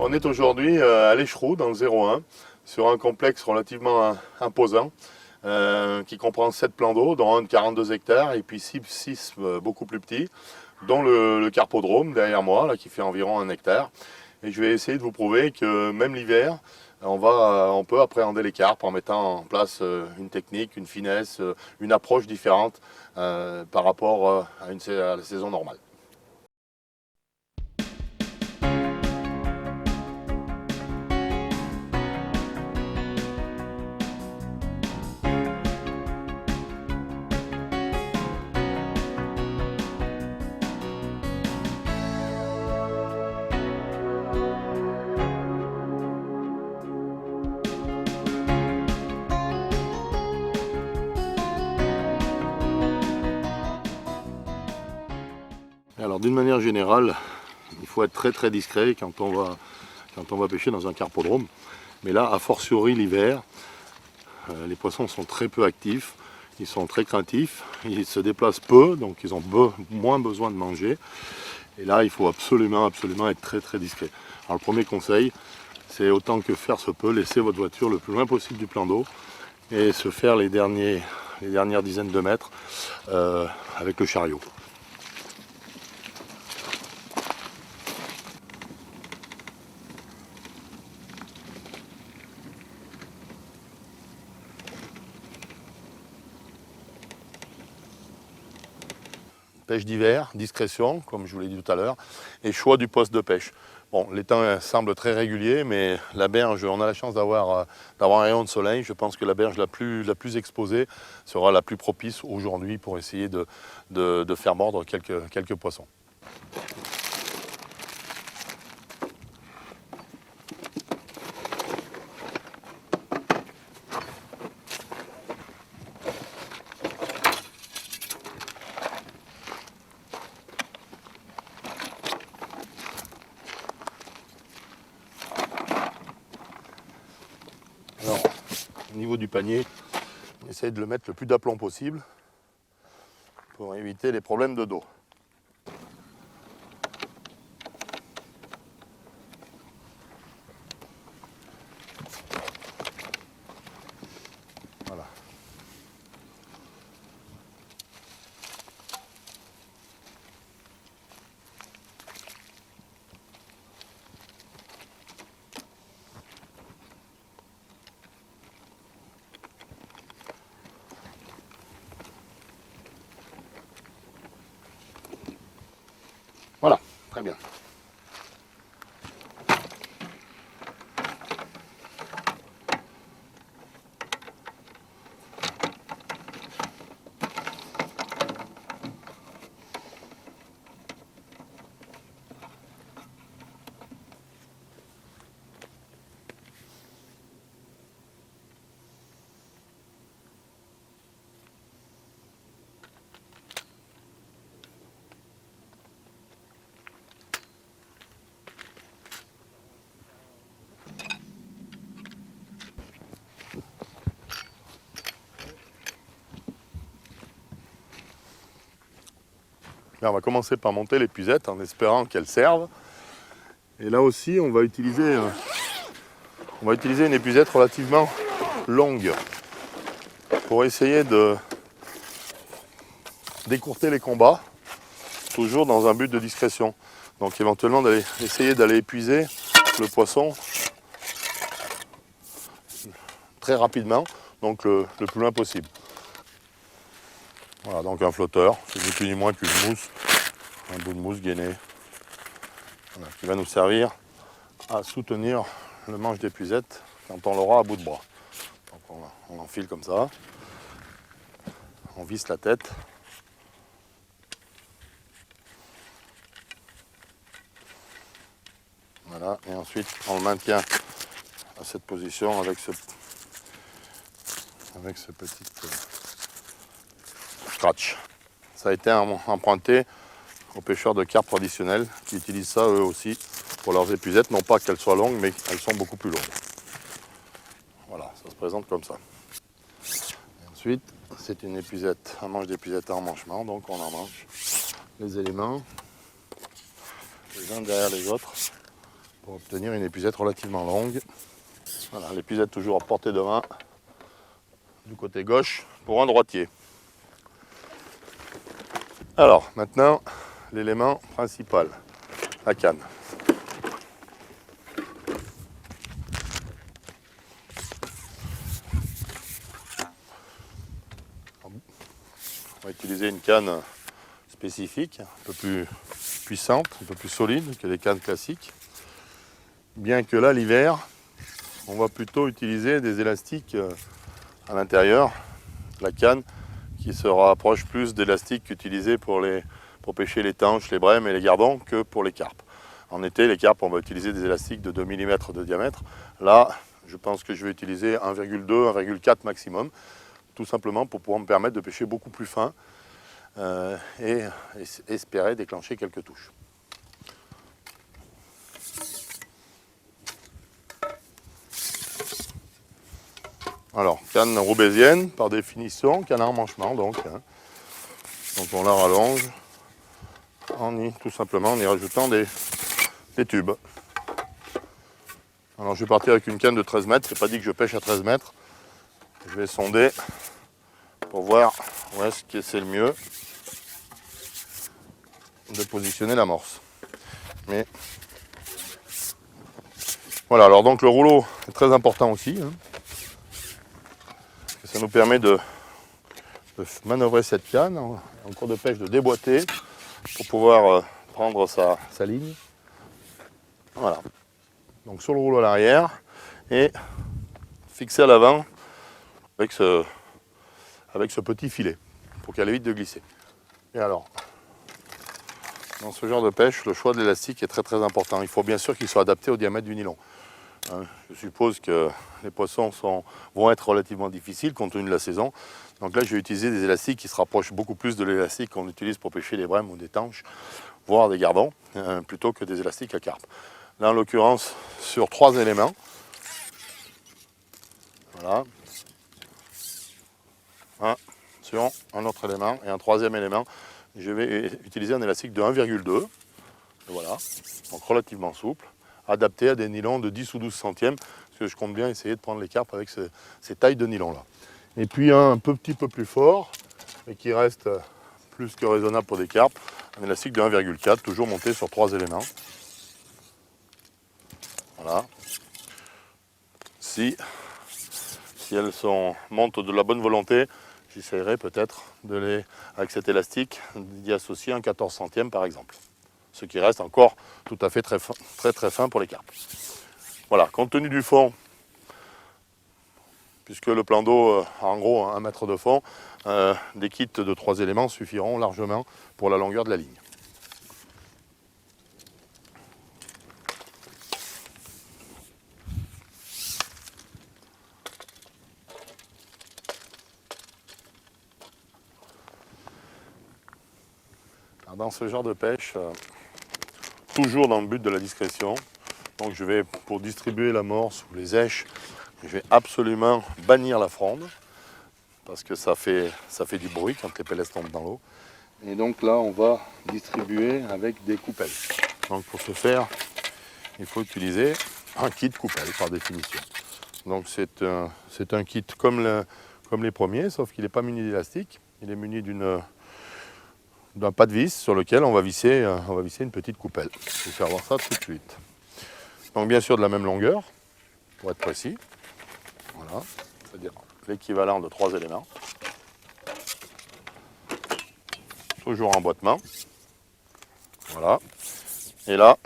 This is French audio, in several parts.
On est aujourd'hui à l'Écheroux, dans le 01, sur un complexe relativement imposant qui comprend 7 plans d'eau, dont un de 42 hectares et puis 6 beaucoup plus petits, dont le carpodrome derrière moi, là, qui fait environ 1 hectare. Et je vais essayer de vous prouver que même l'hiver, on peut appréhender les carpes en mettant en place une technique, une finesse, une approche différente par rapport à la saison normale. Alors d'une manière générale, il faut être très discret quand on va pêcher dans un carpodrome. Mais là, a fortiori l'hiver, les poissons sont très peu actifs, ils sont très craintifs, ils se déplacent peu, donc ils ont moins besoin de manger. Et là, il faut absolument être très discret. Alors le premier conseil, c'est autant que faire se peut, laisser votre voiture le plus loin possible du plan d'eau et se faire les dernières dizaines de mètres avec le chariot. Pêche d'hiver, discrétion, comme je vous l'ai dit tout à l'heure, et choix du poste de pêche. Bon, les temps semblent très réguliers, mais la berge, on a la chance d'avoir un rayon de soleil. Je pense que la berge la plus exposée sera la plus propice aujourd'hui pour essayer de faire mordre quelques poissons. Alors, au niveau du panier, on essaye de le mettre le plus d'aplomb possible pour éviter les problèmes de dos. Voilà. Voilà, très bien. Là, on va commencer par monter l'épuisette en espérant qu'elle serve. Et là aussi, on va utiliser une épuisette relativement longue pour essayer d'écourter les combats, toujours dans un but de discrétion. Donc éventuellement essayer d'aller épuiser le poisson très rapidement, donc le plus loin possible. Voilà, donc un flotteur, c'est ni plus ni moins qu'une mousse, un bout de mousse gainée, voilà, qui va nous servir à soutenir le manche d'épuisette quand on l'aura à bout de bras. Donc on enfile comme ça, on visse la tête. Voilà, et ensuite on le maintient à cette position avec ce petit scratch. Ça a été emprunté aux pêcheurs de carpe traditionnels qui utilisent ça eux aussi pour leurs épuisettes, non pas qu'elles soient longues, mais elles sont beaucoup plus longues. Voilà, ça se présente comme ça. Et ensuite, c'est une épuisette, un manche d'épuisette à emmanchement, donc on emmanche les éléments les uns derrière les autres pour obtenir une épuisette relativement longue. Voilà, l'épuisette toujours à portée de main du côté gauche pour un droitier. Alors maintenant, l'élément principal, la canne. On va utiliser une canne spécifique, un peu plus puissante, un peu plus solide que les cannes classiques. Bien que là, l'hiver, on va plutôt utiliser des élastiques à l'intérieur, la canne, qui se rapproche plus d'élastiques qu'utilisés pour pêcher les tanches, les brèmes et les gardons que pour les carpes. En été, les carpes, on va utiliser des élastiques de 2 mm de diamètre. Là, je pense que je vais utiliser 1,2, 1,4 maximum, tout simplement pour pouvoir me permettre de pêcher beaucoup plus fin et espérer déclencher quelques touches. Alors, canne roubaisienne, par définition, canard manchement, donc on la rallonge tout simplement en y rajoutant des tubes. Alors, je vais partir avec une canne de 13 mètres, c'est pas dit que je pêche à 13 mètres. Je vais sonder pour voir où est-ce que c'est le mieux de positionner l'amorce. Mais voilà, alors donc le rouleau est très important aussi. Ça nous permet de manœuvrer cette canne en cours de pêche, de déboîter pour pouvoir prendre sa ligne. Voilà. Donc sur le rouleau à l'arrière et fixé à l'avant avec ce petit filet pour qu'elle évite de glisser. Et alors, dans ce genre de pêche, le choix de l'élastique est très très important. Il faut bien sûr qu'il soit adapté au diamètre du nylon. Je suppose que les poissons vont être relativement difficiles compte tenu de la saison. Donc là, je vais utiliser des élastiques qui se rapprochent beaucoup plus de l'élastique qu'on utilise pour pêcher des brèmes ou des tanches, voire des gardons, plutôt que des élastiques à carpe. Là, en l'occurrence, sur 3 éléments. Voilà. Sur un autre élément et un troisième élément, je vais utiliser un élastique de 1,2. Voilà, donc relativement souple, adapté à des nylons de 10 ou 12 centièmes, parce que je compte bien essayer de prendre les carpes avec ces tailles de nylon là. Et puis un petit peu plus fort, mais qui reste plus que raisonnable pour des carpes, un élastique de 1,4, toujours monté sur 3 éléments. Voilà. Si elles montent de la bonne volonté, j'essaierai peut-être avec cet élastique d'y associer un 14 centièmes par exemple. Ce qui reste encore tout à fait très fin pour les carpes. Voilà, compte tenu du fond, puisque le plan d'eau a en gros 1 mètre de fond, des kits de 3 éléments suffiront largement pour la longueur de la ligne. Alors dans ce genre de pêche, toujours dans le but de la discrétion, donc je vais, pour distribuer l'amorce ou les èches, je vais absolument bannir la fronde, parce que ça fait du bruit quand les pellets tombent dans l'eau. Et donc là, on va distribuer avec des coupelles. Donc pour ce faire, il faut utiliser un kit coupelle par définition. Donc c'est un kit comme les premiers, sauf qu'il n'est pas muni d'élastique. Il est muni d'un pas de vis sur lequel on va visser une petite coupelle. Je vais faire voir ça tout de suite. Donc bien sûr de la même longueur, pour être précis. Voilà, c'est-à-dire l'équivalent de 3 éléments. Toujours en emboîtement. Voilà. Et là,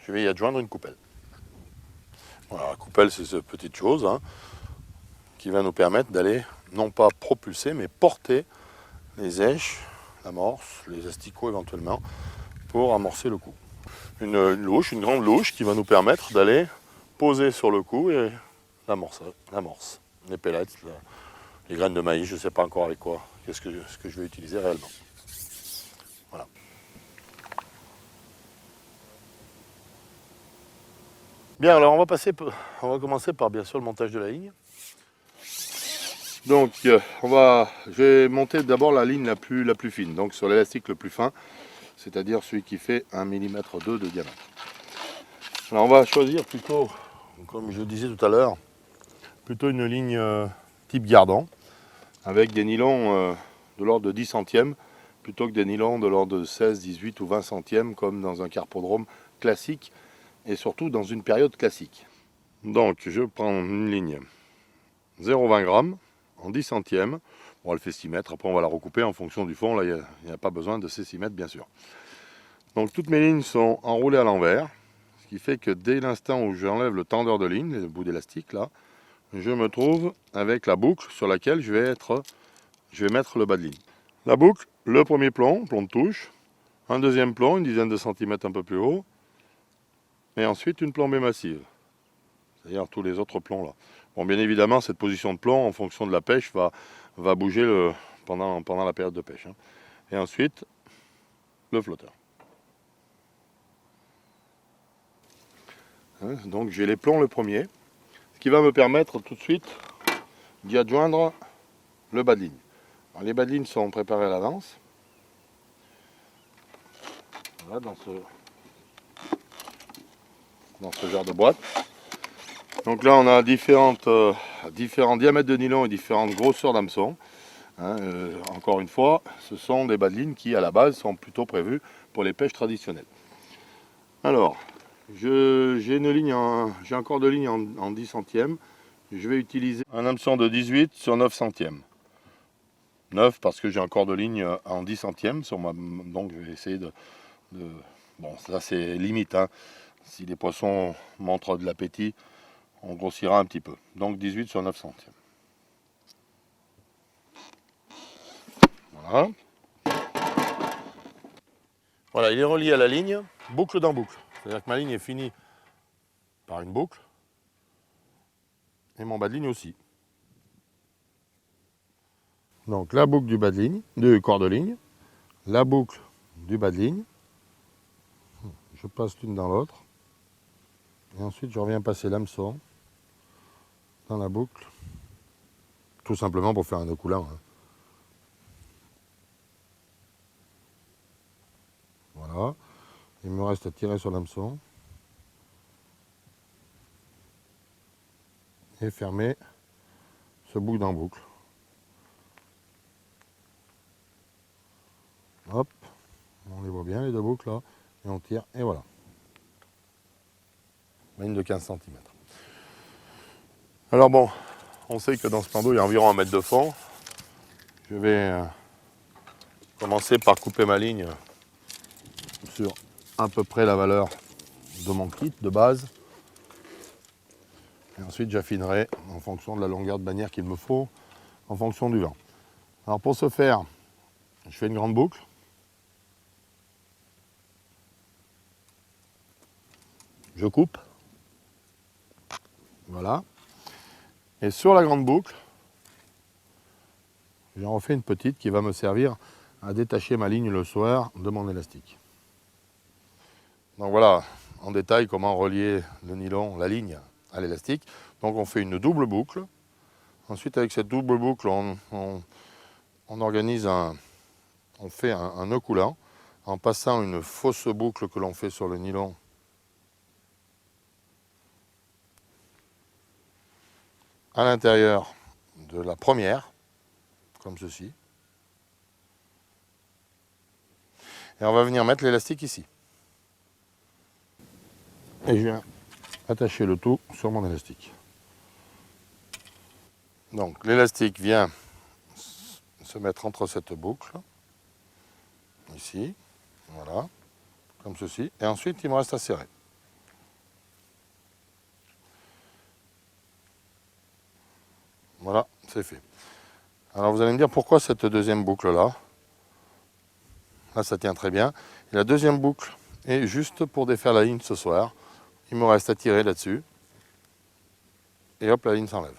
je vais y adjoindre une coupelle. Voilà, la coupelle, c'est cette petite chose qui va nous permettre d'aller, non pas propulser, mais porter les èches, l'amorce, les asticots éventuellement, pour amorcer le coup. Une grande louche qui va nous permettre d'aller poser sur le coup et l'amorce, les pellets, les graines de maïs, je ne sais pas encore avec quoi, ce que je vais utiliser réellement. Voilà. Bien, alors on va commencer par bien sûr le montage de la ligne. Donc je vais monter d'abord la ligne la plus fine, donc sur l'élastique le plus fin, c'est-à-dire celui qui fait 1,2 mm de diamètre. Alors on va choisir plutôt, comme je disais tout à l'heure, plutôt une ligne type Gardan, avec des nylons de l'ordre de 10 centièmes, plutôt que des nylons de l'ordre de 16, 18 ou 20 centièmes, comme dans un carpodrome classique, et surtout dans une période classique. Donc je prends une ligne 0,20 grammes en 10 centièmes. Bon, elle fait 6 mètres, après on va la recouper en fonction du fond, là il n'y a pas besoin de ces 6 mètres bien sûr. Donc toutes mes lignes sont enroulées à l'envers, ce qui fait que dès l'instant où j'enlève le tendeur de ligne, le bout d'élastique là, je me trouve avec la boucle sur laquelle je vais mettre le bas de ligne. La boucle, le premier plomb de touche, un deuxième plomb, une dizaine de centimètres un peu plus haut, et ensuite une plombée massive, c'est-à-dire tous les autres plombs là. Bon, bien évidemment, cette position de plomb, en fonction de la pêche, va bouger pendant la période de pêche. Hein. Et ensuite, le flotteur. Hein, donc j'ai les plombs le premier, ce qui va me permettre tout de suite d'y adjoindre le bas de ligne. Alors, les bas de ligne sont préparés à l'avance. Voilà, dans ce genre de boîte. Donc là on a différents diamètres de nylon et différentes grosseurs d'hameçon. Hein, encore une fois, ce sont des bas de ligne qui à la base sont plutôt prévus pour les pêches traditionnelles. Alors, j'ai encore de ligne en 10 centièmes. Je vais utiliser un hameçon de 18 sur 9 centièmes. 9 parce que j'ai encore de ligne en 10 centièmes. Donc je vais essayer de... Bon, ça c'est limite. Hein. Si les poissons montrent de l'appétit, on grossira un petit peu. Donc 18 sur 9 centièmes. Voilà. Voilà, il est relié à la ligne, boucle dans boucle. C'est-à-dire que ma ligne est finie par une boucle. Et mon bas de ligne aussi. Donc la boucle du bas de ligne, du corps de ligne, la boucle du bas de ligne. Je passe l'une dans l'autre. Et ensuite je reviens passer l'hameçon dans la boucle. Tout simplement pour faire un nœud coulant. Hein. Voilà. Il me reste à tirer sur l'hameçon. Et fermer ce bout en boucle. Hop, on les voit bien les deux boucles là, et on tire, et voilà. Ligne de 15 cm. Alors bon, on sait que dans ce plan d'eau il y a environ 1 mètre de fond. Je vais commencer par couper ma ligne sur à peu près la valeur de mon kit de base. Et ensuite j'affinerai en fonction de la longueur de bannière qu'il me faut, en fonction du vent. Alors pour ce faire, je fais une grande boucle. Je coupe. Voilà. Et sur la grande boucle, j'en refais une petite qui va me servir à détacher ma ligne le soir de mon élastique. Donc voilà en détail comment relier le nylon, la ligne à l'élastique. Donc on fait une double boucle. Ensuite avec cette double boucle, on fait un nœud coulant en passant une fausse boucle que l'on fait sur le nylon à l'intérieur de la première, comme ceci. Et on va venir mettre l'élastique ici. Et je viens attacher le tout sur mon élastique. Donc l'élastique vient se mettre entre cette boucle, ici, voilà, comme ceci. Et ensuite il me reste à serrer. Voilà, c'est fait. Alors vous allez me dire pourquoi cette deuxième boucle là. Là ça tient très bien. Et la deuxième boucle est juste pour défaire la ligne ce soir. Il me reste à tirer là-dessus. Et hop, la ligne s'enlève.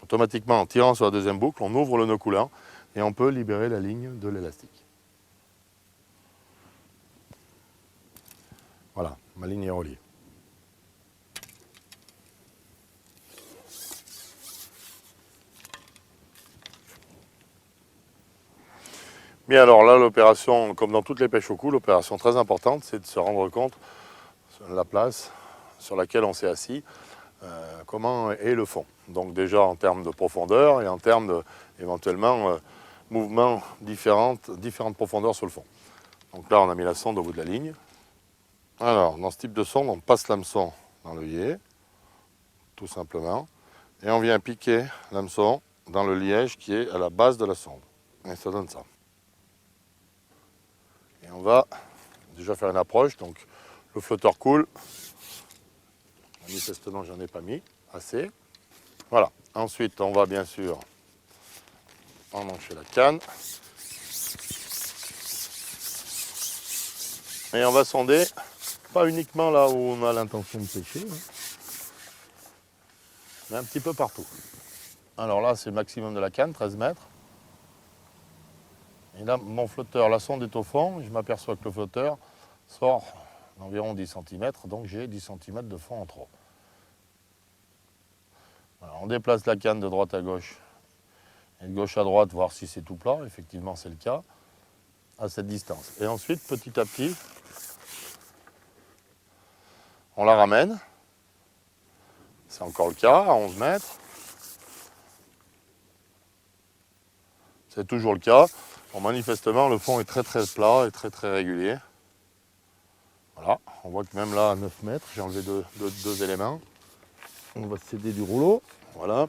Automatiquement, en tirant sur la deuxième boucle, on ouvre le nœud coulant et on peut libérer la ligne de l'élastique. Voilà, ma ligne est reliée. Bien alors là, l'opération, comme dans toutes les pêches au cou, l'opération très importante, c'est de se rendre compte la place sur laquelle on s'est assis, comment est le fond. Donc déjà en termes de profondeur et en termes de, éventuellement, mouvements différentes profondeurs sur le fond. Donc là, on a mis la sonde au bout de la ligne. Alors, dans ce type de sonde, on passe l'hameçon dans l'œillet, tout simplement, et on vient piquer l'hameçon dans le liège qui est à la base de la sonde. Et ça donne ça. Et on va déjà faire une approche. Donc, le flotteur coule. Manifestement, j'en ai pas mis assez. Voilà. Ensuite, on va bien sûr emmancher la canne. Et on va sonder, pas uniquement là où on a l'intention de pêcher, mais un petit peu partout. Alors là, c'est le maximum de la canne, 13 mètres. Et là, mon flotteur, la sonde est au fond. Je m'aperçois que le flotteur sort d'environ 10 cm, donc j'ai 10 cm de fond en trop. Alors, on déplace la canne de droite à gauche et de gauche à droite, voir si c'est tout plat. Effectivement, c'est le cas, à cette distance. Et ensuite, petit à petit, on la ramène. C'est encore le cas, à 11 mètres. C'est toujours le cas. Bon, manifestement, le fond est très très plat et très très régulier. Voilà, on voit que même là, à 9 mètres, j'ai enlevé deux éléments. On va s'aider du rouleau. Voilà.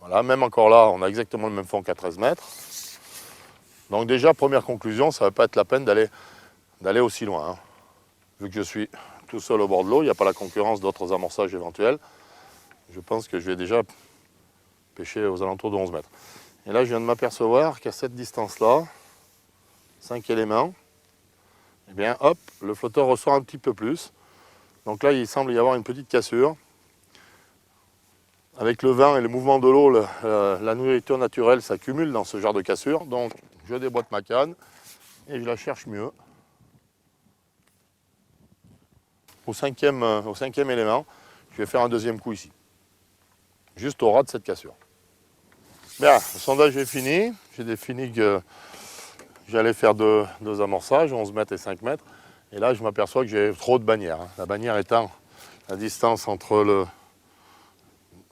Voilà, même encore là, on a exactement le même fond qu'à 13 mètres. Donc déjà, première conclusion, ça ne va pas être la peine d'aller aussi loin. Hein. Vu que je suis tout seul au bord de l'eau, il n'y a pas la concurrence d'autres amorçages éventuels. Je pense que je vais déjà pêcher aux alentours de 11 mètres. Et là, je viens de m'apercevoir qu'à cette distance-là, 5 éléments, eh bien, hop, le flotteur ressort un petit peu plus. Donc là, il semble y avoir une petite cassure. Avec le vent et le mouvement de l'eau, la nourriture naturelle s'accumule dans ce genre de cassure. Donc, je déboîte ma canne et je la cherche mieux. Au cinquième élément, je vais faire un deuxième coup ici. Juste au ras de cette cassure. Bien, le sondage est fini. J'ai défini que j'allais faire deux amorçages, 11 mètres et 5 mètres. Et là, je m'aperçois que j'ai trop de bannières. La bannière étant la distance entre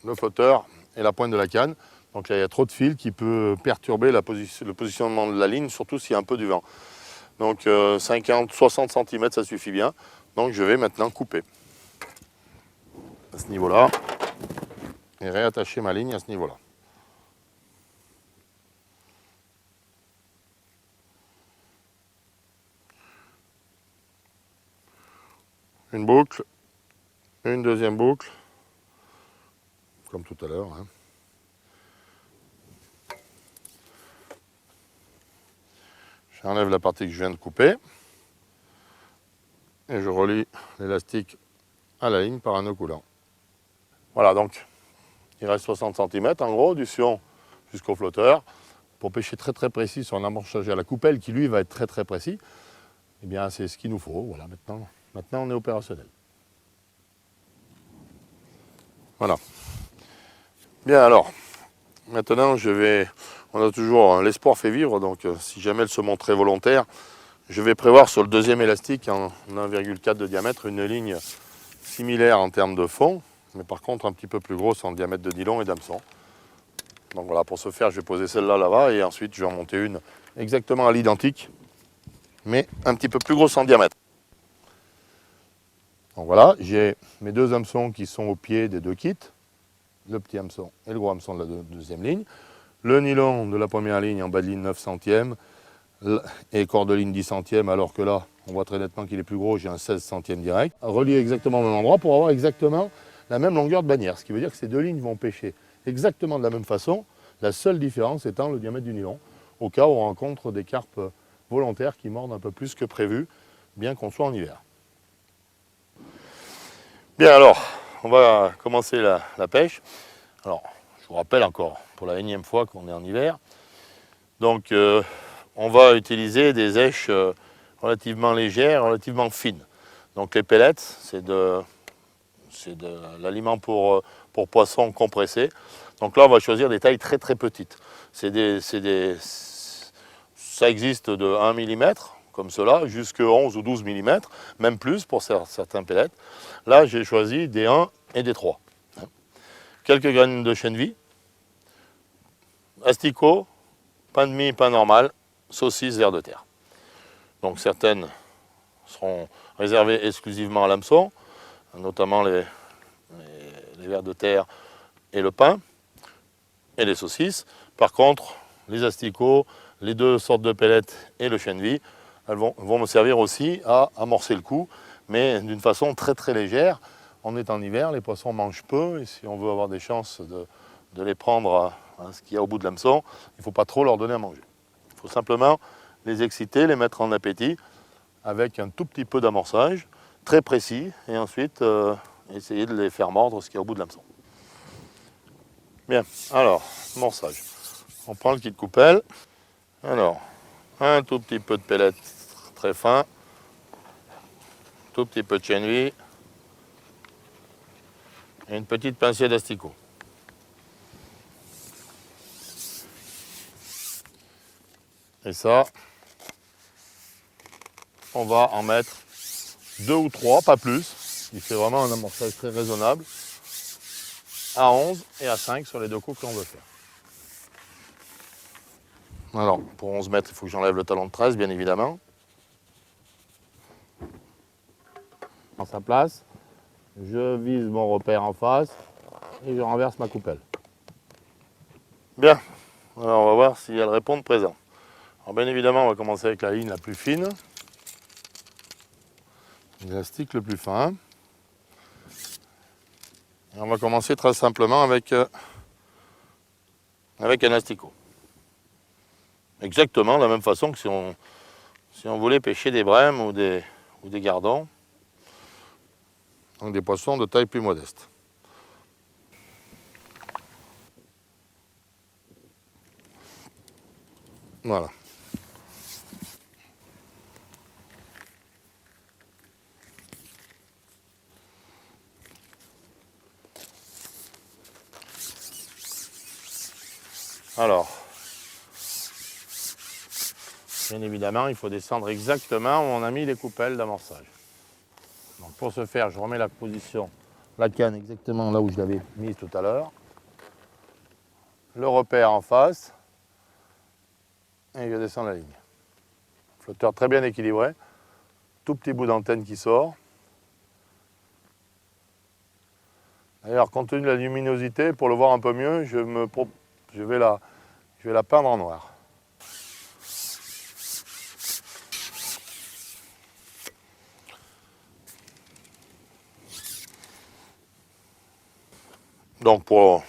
le flotteur et la pointe de la canne. Donc là, il y a trop de fil qui peut perturber le positionnement de la ligne, surtout s'il y a un peu du vent. Donc 50, 60 cm, ça suffit bien. Donc je vais maintenant couper à ce niveau-là et réattacher ma ligne à ce niveau-là. Une boucle, une deuxième boucle, comme tout à l'heure. Hein. J'enlève la partie que je viens de couper et je relie l'élastique à la ligne par un nœud coulant. Voilà, donc il reste 60 cm en gros du sion jusqu'au flotteur. Pour pêcher très très précis sur un amorçage à la coupelle qui lui va être très très précis, eh bien c'est ce qu'il nous faut. Voilà, maintenant on est opérationnel. Voilà. Bien alors, maintenant on a toujours l'espoir fait vivre, donc si jamais elle se montrait volontaire, je vais prévoir sur le deuxième élastique en 1,4 de diamètre une ligne similaire en termes de fond, mais par contre un petit peu plus grosse en diamètre de nylon et d'hameçon. Donc voilà, pour ce faire, je vais poser celle-là là-bas et ensuite je vais en monter une exactement à l'identique, mais un petit peu plus grosse en diamètre. Donc voilà, j'ai mes deux hameçons qui sont au pied des deux kits, le petit hameçon et le gros hameçon de la deuxième ligne, le nylon de la première ligne en bas de ligne 9 centièmes et cordeline 10 centièmes, alors que là, on voit très nettement qu'il est plus gros, j'ai un 16 centièmes direct, relié exactement au même endroit pour avoir exactement la même longueur de bannière, ce qui veut dire que ces deux lignes vont pêcher exactement de la même façon, la seule différence étant le diamètre du nylon, au cas où on rencontre des carpes volontaires qui mordent un peu plus que prévu, bien qu'on soit en hiver. Bien alors, on va commencer la pêche. Alors, je vous rappelle encore, pour la énième fois qu'on est en hiver, donc on va utiliser des èches relativement légères, relativement fines. Donc les pellets, c'est de l'aliment pour poissons compressés. Donc là, on va choisir des tailles très très petites. Ça existe de 1 mm comme cela, jusqu'à 11 ou 12 mm, même plus pour certains pellets. Là, j'ai choisi des 1 et des 3. Quelques graines de chènevis, asticots, pain de mie, pain normal, saucisses, vers de terre. Donc certaines seront réservées exclusivement à l'hameçon, notamment les vers de terre et le pain, et les saucisses. Par contre, les asticots, les deux sortes de pellets et le chènevis, elles vont me servir aussi à amorcer le coup, mais d'une façon très très légère. On est en hiver, les poissons mangent peu, et si on veut avoir des chances de les prendre à ce qu'il y a au bout de l'hameçon, il ne faut pas trop leur donner à manger. Il faut simplement les exciter, les mettre en appétit, avec un tout petit peu d'amorçage, très précis, et ensuite essayer de les faire mordre ce qu'il y a au bout de l'hameçon. Bien, alors, amorçage. On prend le kit coupelle. Alors, un tout petit peu de pellet très fin, tout petit peu de chènevis et une petite pincée d'asticot. Et ça, on va en mettre 2 ou 3, pas plus. Il fait vraiment un amorçage très raisonnable. À 11 et à 5 sur les deux coups que l'on veut faire. Alors, pour 11 mètres, il faut que j'enlève le talon de 13, bien évidemment. Dans sa place, je vise mon repère en face et je renverse ma coupelle. Bien, alors on va voir si elles répondent présent. Alors bien évidemment, on va commencer avec la ligne la plus fine, l'élastique le plus fin. Et on va commencer très simplement avec un asticot. Exactement de la même façon que si on voulait pêcher des brèmes ou des gardons. Donc des poissons de taille plus modeste. Voilà. Alors, bien évidemment, il faut descendre exactement où on a mis les coupelles d'amorçage. Donc pour ce faire, je remets la position, la canne exactement là où je l'avais mise tout à l'heure. Le repère en face. Et je descends la ligne. Flotteur très bien équilibré. Tout petit bout d'antenne qui sort. D'ailleurs, compte tenu de la luminosité, pour le voir un peu mieux, je vais la peindre en noir. Donc pour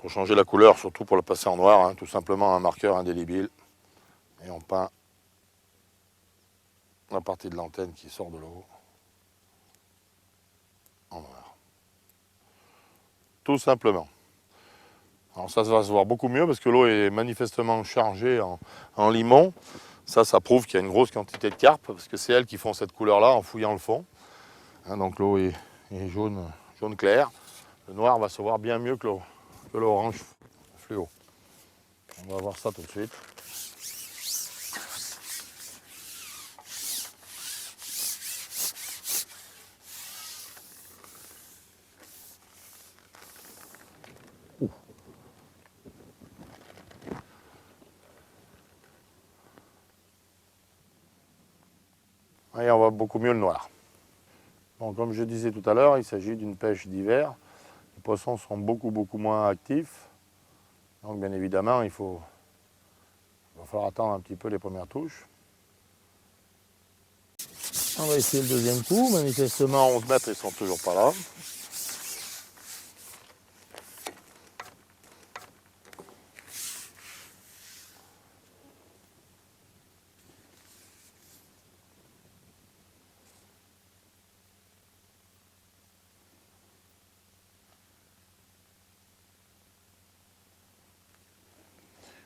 changer la couleur, surtout pour la passer en noir, hein, tout simplement un marqueur indélébile. Et on peint la partie de l'antenne qui sort de l'eau en noir. Tout simplement. Alors ça va se voir beaucoup mieux parce que l'eau est manifestement chargée en limon. Ça prouve qu'il y a une grosse quantité de carpes parce que c'est elles qui font cette couleur-là en fouillant le fond. Hein, donc l'eau est jaune clair. Le noir va se voir bien mieux que l'orange fluo. On va voir ça tout de suite. Et on voit beaucoup mieux le noir. Bon, comme je disais tout à l'heure, il s'agit d'une pêche d'hiver. Les poissons sont beaucoup moins actifs. Donc bien évidemment, il va falloir attendre un petit peu les premières touches. On va essayer le deuxième coup. Manifestement, 11 mètres, ils sont toujours pas là.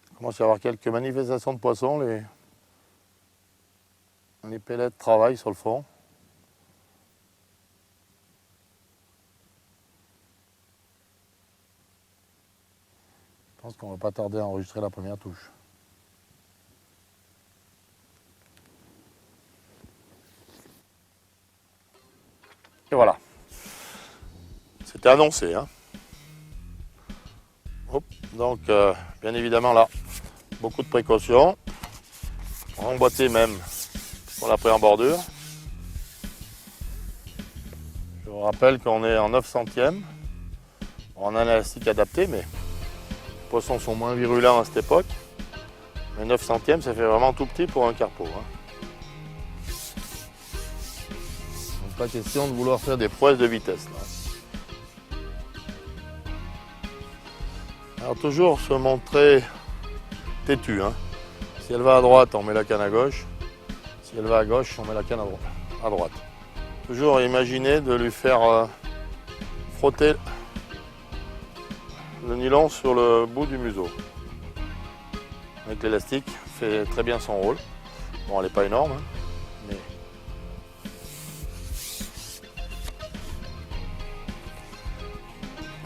Il commence à y avoir quelques manifestations de poissons. Les pellets travaillent sur le fond. Je pense qu'on ne va pas tarder à enregistrer la première touche. Et voilà. C'était annoncé. Hein. Hop. Donc, bien évidemment, là, beaucoup de précautions. Emboîté même pour la pré-en-bordure. Je vous rappelle qu'on est en 9 centièmes. On a un élastique adapté, mais les poissons sont moins virulents à cette époque. Mais 9 centièmes, ça fait vraiment tout petit pour un carpo. Hein. Donc, pas question de vouloir faire des prouesses de vitesse. Là. Alors toujours se montrer têtu. Hein. Si elle va à droite, on met la canne à gauche. Si elle va à gauche, on met la canne à droite. Toujours imaginer de lui faire frotter le nylon sur le bout du museau. Avec l'élastique, fait très bien son rôle. Bon, elle n'est pas énorme, hein, mais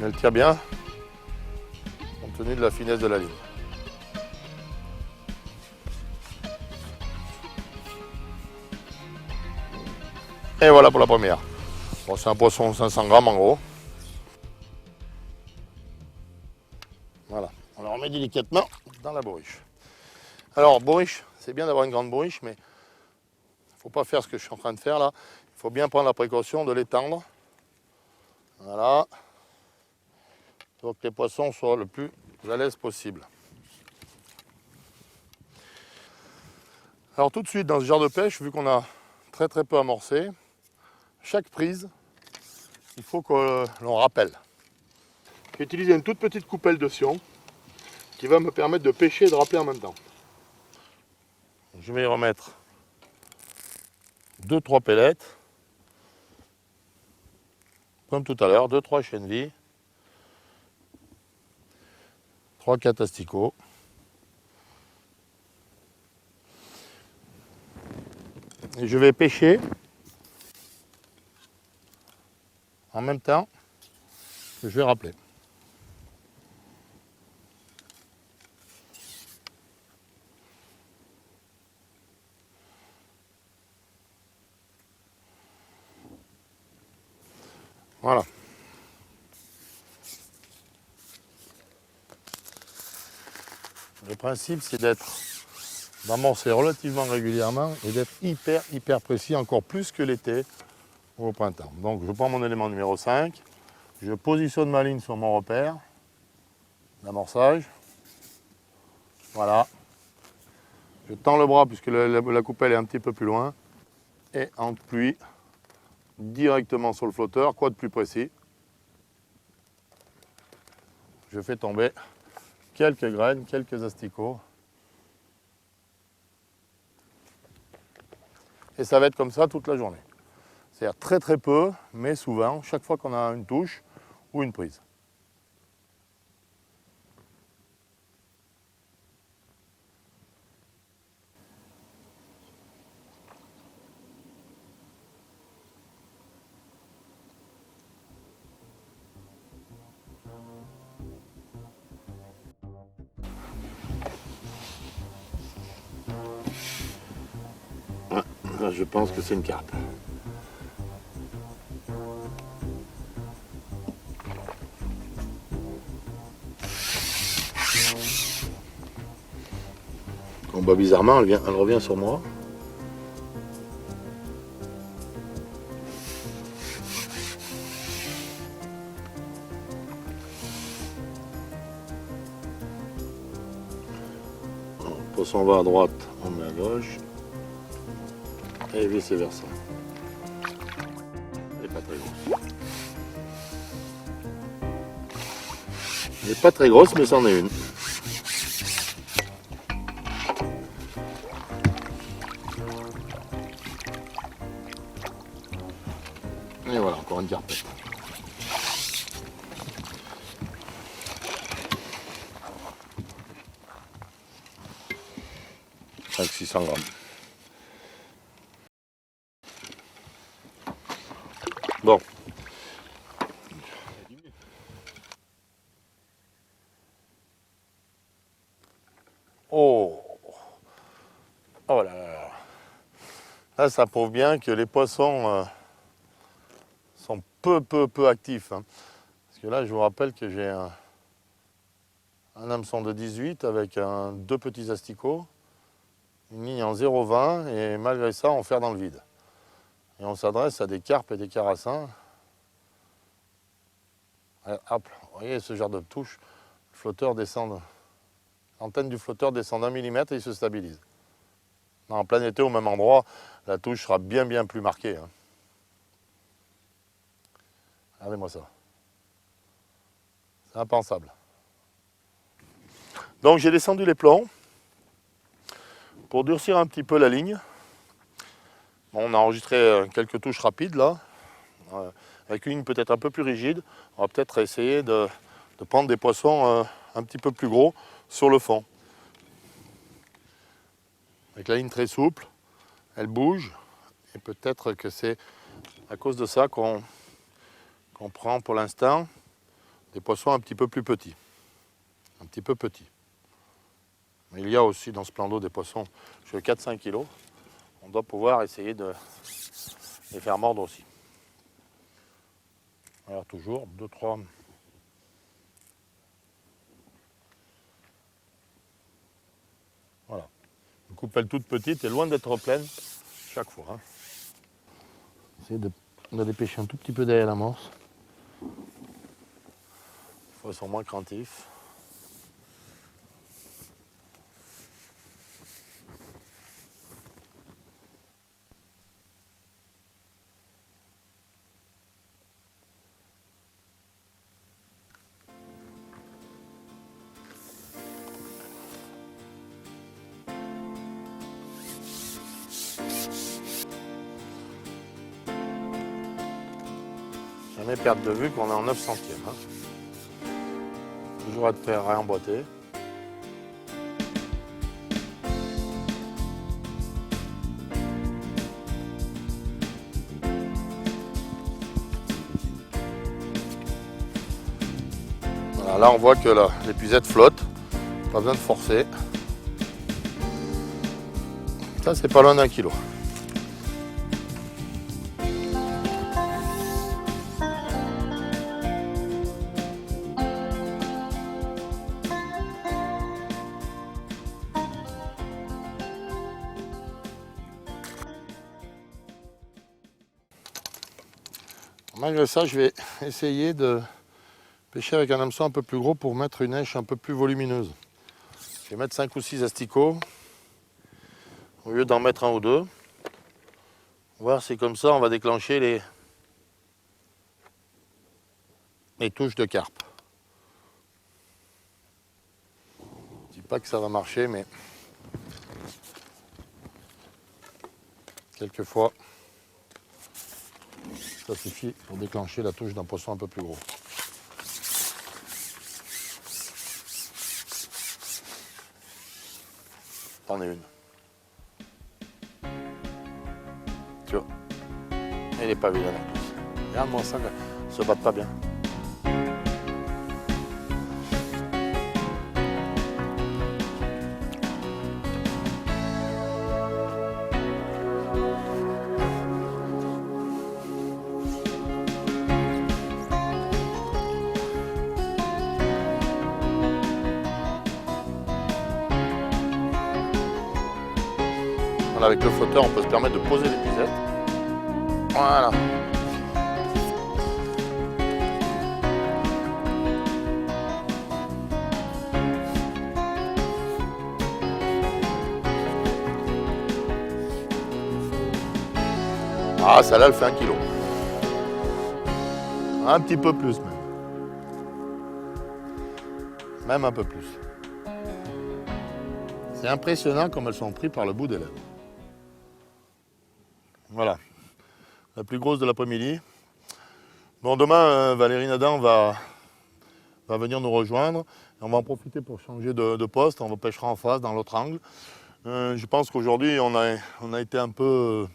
elle tient bien, compte tenu de la finesse de la ligne. Et voilà pour la première. Bon, c'est un poisson 500 grammes en gros. Voilà, on la remet délicatement dans la bourriche. Alors, bourriche, c'est bien d'avoir une grande bourriche, mais il ne faut pas faire ce que je suis en train de faire là. Il faut bien prendre la précaution de l'étendre. Voilà. Pour que les poissons soient le plus à l'aise possible. Alors tout de suite, dans ce genre de pêche, vu qu'on a très peu amorcé, chaque prise, il faut que l'on rappelle. J'ai utilisé une toute petite coupelle de sion qui va me permettre de pêcher et de rappeler en même temps. Je vais y remettre 2-3 pellettes, comme tout à l'heure, 2-3 chennevilles, 3-4 asticots. Et je vais pêcher en même temps que je vais rappeler. Voilà. Le principe, c'est d'amorcer relativement régulièrement et d'être hyper précis, encore plus que l'été ou au printemps. Donc je prends mon élément numéro 5, je positionne ma ligne sur mon repère d'amorçage. Voilà. Je tends le bras puisque la coupelle est un petit peu plus loin et appuie directement sur le flotteur, quoi de plus précis. Je fais tomber quelques graines, quelques asticots. Et ça va être comme ça toute la journée. C'est-à-dire très peu, mais souvent, chaque fois qu'on a une touche ou une prise. Là, je pense que c'est une carpe. Bon, bah, bizarrement, elle revient sur moi. Alors, le poisson va à droite, on met à gauche. Et vice versa. Elle n'est pas très grosse. Elle n'est pas très grosse, mais c'en est une. Et voilà, encore une carpette. Avec 600 grammes. Bon. Oh. Oh là là. Là, ça prouve bien que les poissons peu actifs. Hein. Parce que là, je vous rappelle que j'ai un hameçon de 18 avec deux petits asticots, une ligne en 0,20 et malgré ça, on fait dans le vide. Et on s'adresse à des carpes et des carassins. Hop, vous voyez ce genre de touche, le flotteur descend, l'antenne du flotteur descend d'1 millimètre et il se stabilise. En plein été, au même endroit, la touche sera bien plus marquée. Hein. Regardez-moi ça. C'est impensable. Donc j'ai descendu les plombs pour durcir un petit peu la ligne. Bon, on a enregistré quelques touches rapides là, avec une ligne peut-être un peu plus rigide. On va peut-être essayer de prendre des poissons un petit peu plus gros sur le fond. Avec la ligne très souple, elle bouge, et peut-être que c'est à cause de ça qu'on prend pour l'instant des poissons un petit peu plus petits. Un petit peu petits. Mais il y a aussi dans ce plan d'eau des poissons jusqu'à 4-5 kg. On doit pouvoir essayer de les faire mordre aussi. Alors toujours 2-3. Voilà. Une coupelle toute petite et loin d'être pleine chaque fois. Hein. Essayez de les pêcher un tout petit peu derrière l'amorce. Les fois sont moins craintifs. Jamais perdre de vue qu'on est en 9 centièmes. Hein. Toujours être prêt à réemboîter. Voilà, là on voit que l'épuisette flotte, pas besoin de forcer. Ça c'est pas loin d'1 kilo. Malgré ça, je vais essayer de pêcher avec un hameçon un peu plus gros pour mettre une èche un peu plus volumineuse. Je vais mettre 5 ou 6 asticots au lieu d'en mettre un ou deux. Voir si comme ça on va déclencher les touches de carpe. Je ne dis pas que ça va marcher, mais quelquefois ça suffit pour déclencher la touche d'un poisson un peu plus gros. T'en es une. Tu vois, il n'est pas vilain en plus. Regarde-moi ça, ils se battent pas bien. Avec le flotteur, on peut se permettre de poser l'épuisette. Voilà. Ah, celle-là, elle fait 1 kilo. Un petit peu plus même. Même un peu plus. C'est impressionnant comme elles sont prises par le bout des lèvres. Voilà, la plus grosse de l'après-midi. Bon, demain, Valérie Nadan va venir nous rejoindre. On va en profiter pour changer de poste. On pêchera en face, dans l'autre angle. Je pense qu'aujourd'hui, on a été un peu...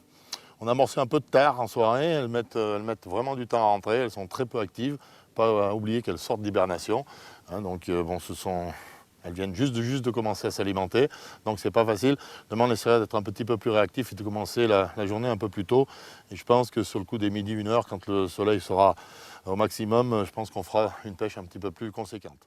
On a amorcé un peu de terre en soirée. Elles mettent vraiment du temps à rentrer. Elles sont très peu actives. Pas oublier qu'elles sortent d'hibernation. Hein, donc, bon, Elles viennent juste de commencer à s'alimenter, donc c'est pas facile. Demain, on essaiera d'être un petit peu plus réactif et de commencer la journée un peu plus tôt. Et je pense que sur le coup des midi, 1 heure, quand le soleil sera au maximum, je pense qu'on fera une pêche un petit peu plus conséquente.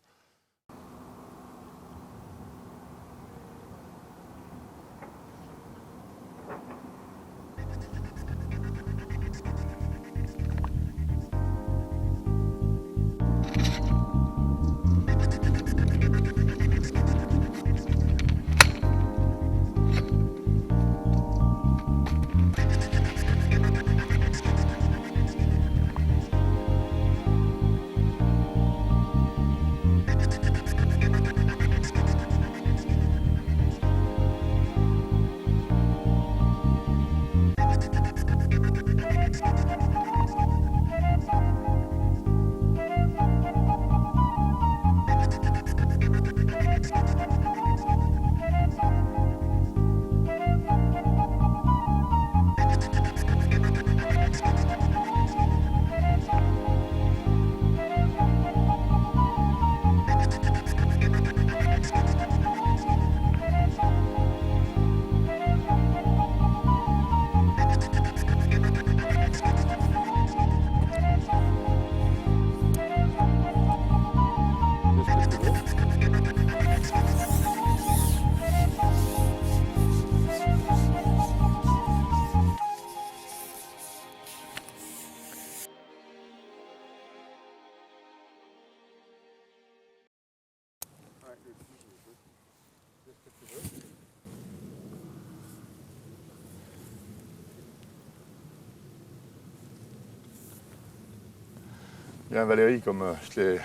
Bien Valérie, comme je te l'ai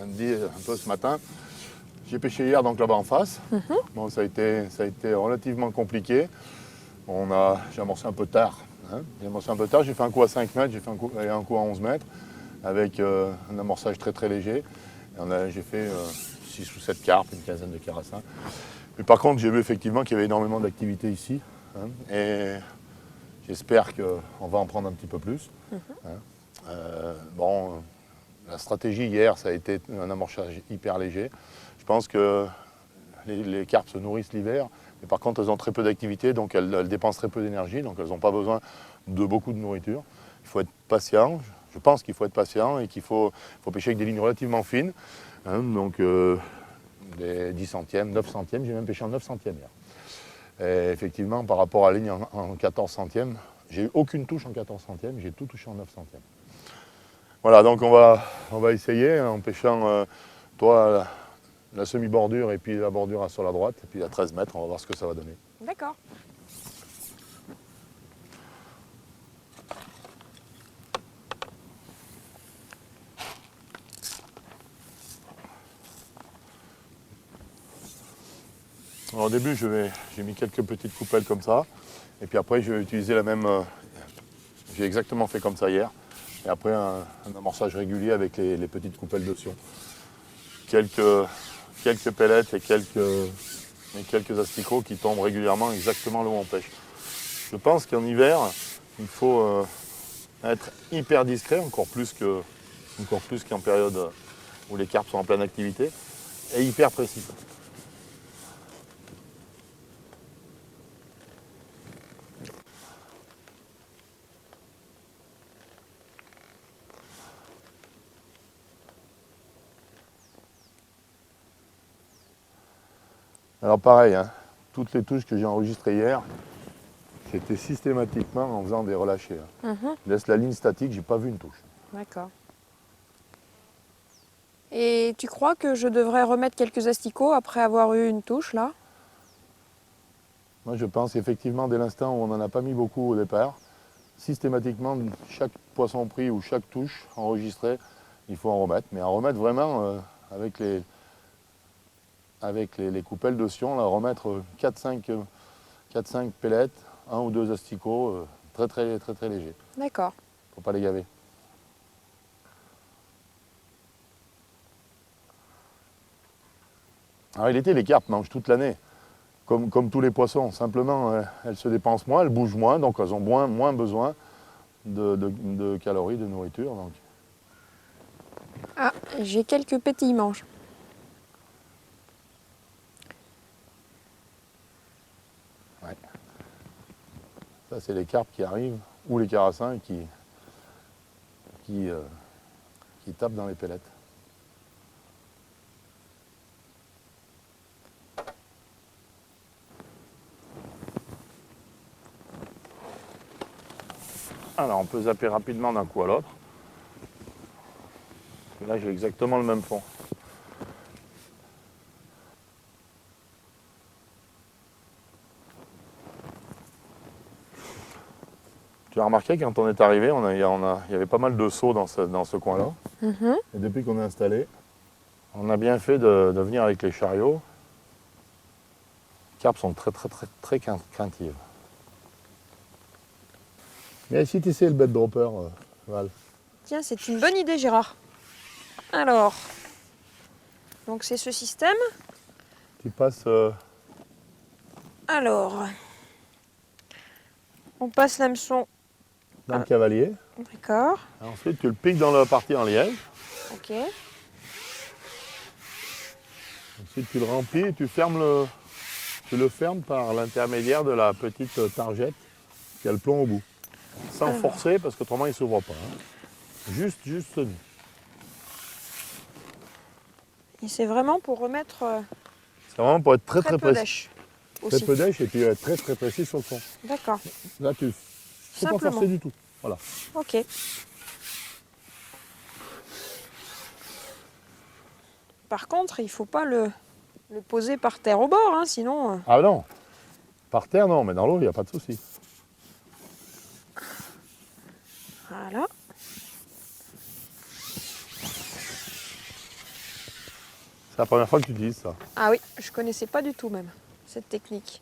dit un peu ce matin, j'ai pêché hier donc là-bas en face. Bon, ça a été relativement compliqué. J'ai amorcé un peu tard. J'ai fait un coup à 5 mètres, j'ai fait un coup à 11 mètres avec un amorçage très très léger. J'ai fait 6 ou 7 carpes, une quinzaine de carassins. Mais par contre, j'ai vu effectivement qu'il y avait énormément d'activité ici. Et j'espère qu'on va en prendre un petit peu plus. Bon, la stratégie hier, ça a été un amorçage hyper léger. Je pense que les carpes se nourrissent l'hiver, mais par contre elles ont très peu d'activité, donc elles dépensent très peu d'énergie, donc elles n'ont pas besoin de beaucoup de nourriture. Il faut être patient, je pense qu'il faut être patient et qu'il faut pêcher avec des lignes relativement fines, donc des 10 centièmes, 9 centièmes, j'ai même pêché en 9 centièmes hier. Et effectivement, par rapport à la ligne en 14 centièmes, j'ai eu aucune touche en 14 centièmes, j'ai tout touché en 9 centièmes. Voilà, donc on va essayer en pêchant toi la semi-bordure et puis la bordure sur la droite, et puis à 13 mètres, on va voir ce que ça va donner. D'accord. Alors, au début, j'ai mis quelques petites coupelles comme ça, et puis après je vais utiliser la même. J'ai exactement fait comme ça hier, et après un amorçage régulier avec les petites coupelles de sion. Quelques pellettes et quelques asticots qui tombent régulièrement exactement là où on pêche. Je pense qu'en hiver, il faut être hyper discret, encore plus qu'en période où les carpes sont en pleine activité, et hyper précis. Alors pareil, toutes les touches que j'ai enregistrées hier, c'était systématiquement en faisant des relâchés. Je laisse la ligne statique, j'ai pas vu une touche. D'accord. Et tu crois que je devrais remettre quelques asticots après avoir eu une touche là? Moi je pense effectivement dès l'instant où on n'en a pas mis beaucoup au départ, systématiquement chaque poisson pris ou chaque touche enregistrée, il faut en remettre. Mais en remettre vraiment avec les coupelles de sion, là, remettre 4-5 pellettes, 1 ou 2 asticots, très très très très légers. D'accord. Faut pas les gaver. Alors l'été, les carpes mangent toute l'année, comme tous les poissons. Simplement, elles se dépensent moins, elles bougent moins, donc elles ont moins besoin de calories, de nourriture. Donc. Ah, j'ai quelques pétillements. Ça, c'est les carpes qui arrivent, ou les carassins qui tapent dans les pellettes. Alors, on peut zapper rapidement d'un coup à l'autre. Là, j'ai exactement le même fond. Tu as remarqué, quand on est arrivé, il y avait pas mal de seaux dans ce coin-là. Et depuis qu'on est installé, on a bien fait de venir avec les chariots. Les carpes sont très craintives. Mais si tu sais le bed dropper, Val. Tiens, c'est une bonne idée, Gérard. Alors, donc c'est ce système. Tu passes... Alors, on passe l'hameçon. dans le cavalier. D'accord. Ensuite, tu le piques dans la partie en liège. Ok. Ensuite, tu le remplis et tu le fermes par l'intermédiaire de la petite targette qui a le plomb au bout. Sans forcer, parce qu'autrement, il ne s'ouvre pas. Hein. Juste tenu. Et c'est vraiment pour remettre C'est vraiment pour être très peu précis. d'èche Très aussi. peu d'èche et puis être très précis sur le fond. D'accord. Là, tu ne faut pas Simplement. forcer du tout. Voilà. Ok. Par contre, il ne faut pas le poser par terre au bord, hein, sinon... Ah non, par terre, non, mais dans l'eau, il n'y a pas de souci. Voilà. C'est la première fois que tu utilises ça. Ah oui, je connaissais pas du tout même cette technique.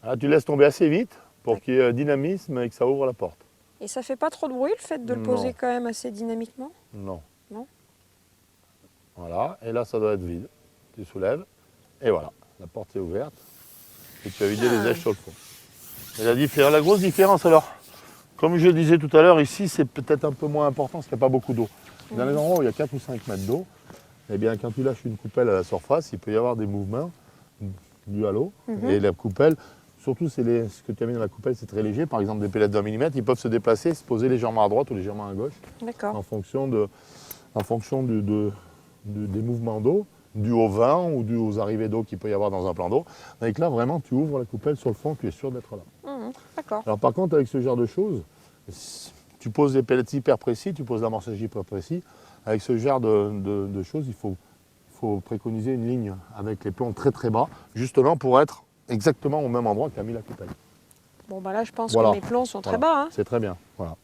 Là, tu laisses tomber assez vite pour qu'il y ait dynamisme et que ça ouvre la porte. Et ça fait pas trop de bruit le fait de le Non. poser quand même assez dynamiquement? Non. Non. Voilà, et là, ça doit être vide. Tu soulèves, et voilà, la porte est ouverte. Et tu as vidé les èches sur le fond. Et la grosse différence, alors, comme je disais tout à l'heure, ici, c'est peut-être un peu moins important parce qu'il n'y a pas beaucoup d'eau. Dans les endroits où il y a 4 ou 5 mètres d'eau, eh bien, quand tu lâches une coupelle à la surface, il peut y avoir des mouvements dus à l'eau. Et la coupelle, surtout ce que tu as mis dans la coupelle, c'est très léger. Par exemple, des pellettes de 20 mm, ils peuvent se déplacer, se poser légèrement à droite ou légèrement à gauche, D'accord. en fonction des mouvements d'eau, dus au vent ou dus aux arrivées d'eau qu'il peut y avoir dans un plan d'eau. Donc là, vraiment, tu ouvres la coupelle sur le fond, tu es sûr d'être là. D'accord. Alors par contre, avec ce genre de choses, tu poses des pellets hyper précis, tu poses l'amorçage hyper précis. Avec ce genre de choses, il faut préconiser une ligne avec les plombs très bas, justement pour être exactement au même endroit qu'a mis la coupelle. Bon, bah là, je pense Voilà. que mes plombs sont très Voilà. bas. Hein. C'est très bien. Voilà.